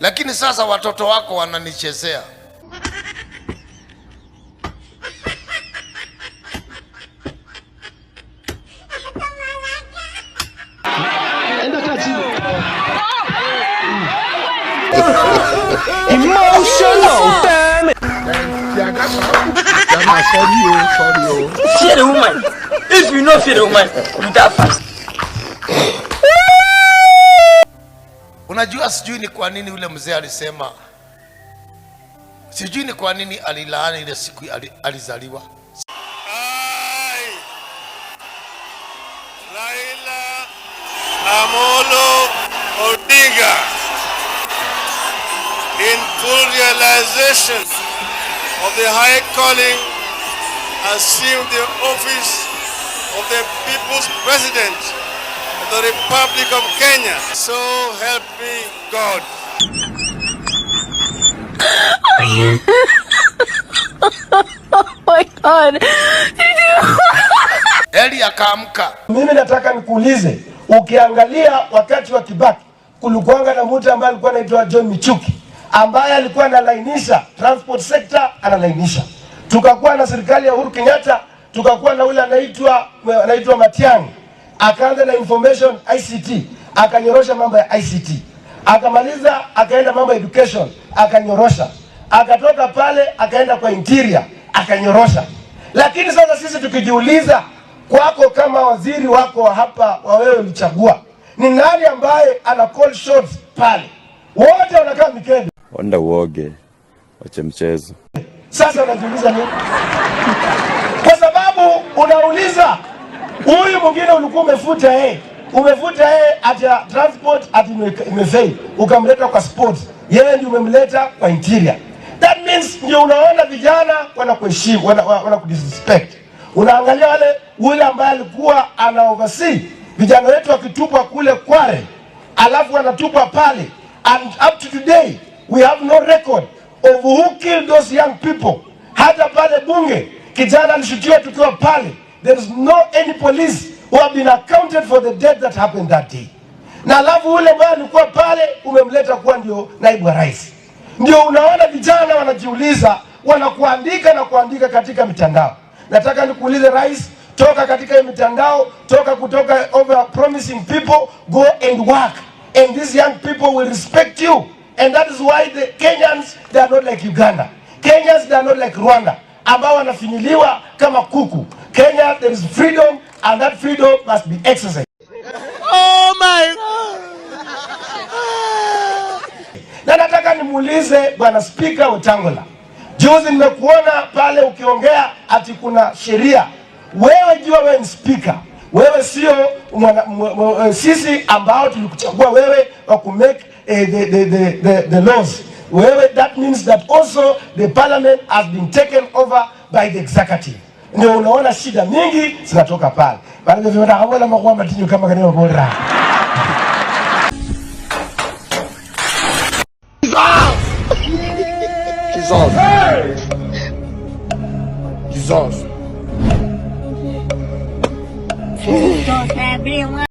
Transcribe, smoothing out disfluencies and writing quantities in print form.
lakini sasa watoto wako wananichezea. Emotional, damn it. Sorry. Fear the woman. If you know fear the woman, you die fast. Unajua, sijui ni kwa nini ule mzee alisema, sijui ni kwa nini alilaani ile siku alizaliwa. Raila Amolo Odinga, in full realization of the high calling, assumed the office of the People's President of the Republic of Kenya. So help me God. Oh my God. Eli akaamka. Mimi nataka nikuulize, ukiangalia wakati wa Kibaki kulikuanga na mtu ambaye alikuwa anaitwa John Michuki ambaye alikuwa analainisha transport sector, analainisha. Tukakuwa na serikali ya Uhuru Kenyatta, tukakuwa na ule anaitwa Matiang'i, akaanza na information ICT, akanyorosha mambo ya ICT. Akamaliza akaenda mambo ya education, akanyorosha. Akatoka pale akaenda kwa interior, akanyorosha. Lakini sasa sisi tukijiuliza, kwako kama waziri wako hapa wa wewe ulichagua, ni nani ambaye ana call shots pale? Wote wanakaa mikebe. Wanda uoge, wache mchezo. Sasa unajiuliza nini? Kwa sababu unauliza huyu mwingine ulikuwa umefuta ati transport ati imefail, ukamleta kwa sports, yeye ndio umemleta kwa interior. That means ndio unaona vijana wanakuheshimu, wanakudisrespect. Unaangalia ule ambaye alikuwa ana oversee vijana wetu wakitupwa kule Kware, alafu wanatupwa pale, and up to today we have no record of who killed those young people. Hata pale bunge kijana alishutiwa tukiwa pale, there is no any police who have been accounted for the death that happened that day. Na alafu ule ambaye alikuwa pale umemleta kuwa ndio naibu wa rais. Ndio unaona vijana wanajiuliza, wanakuandika na kuandika katika mitandao. Nataka nikuulize rais, toka katika hii mitandao, kutoka over promising people, go and work, and these young people will respect you. And that is why the Kenyans, they are not like Uganda. Kenyans, they are not like Rwanda, ambao wanafinyiliwa kama kuku. Kenya, there is freedom, and that freedom must be exercised. Oh my God! Na nataka nimuulize Bwana Spika Wetangula, juzi nimekuona pale ukiongea ati kuna sheria. Wewe jua wewe ni speaker, wewe sio sisi ambao tulikuchagua wewe wa ku make the laws. Wewe, that means that also the parliament has been taken over by the executive. Ndio unaona shida mingi zinatoka pale. Bali ndio wanaona makuwa matinyo kama kaneo bora. Jesus.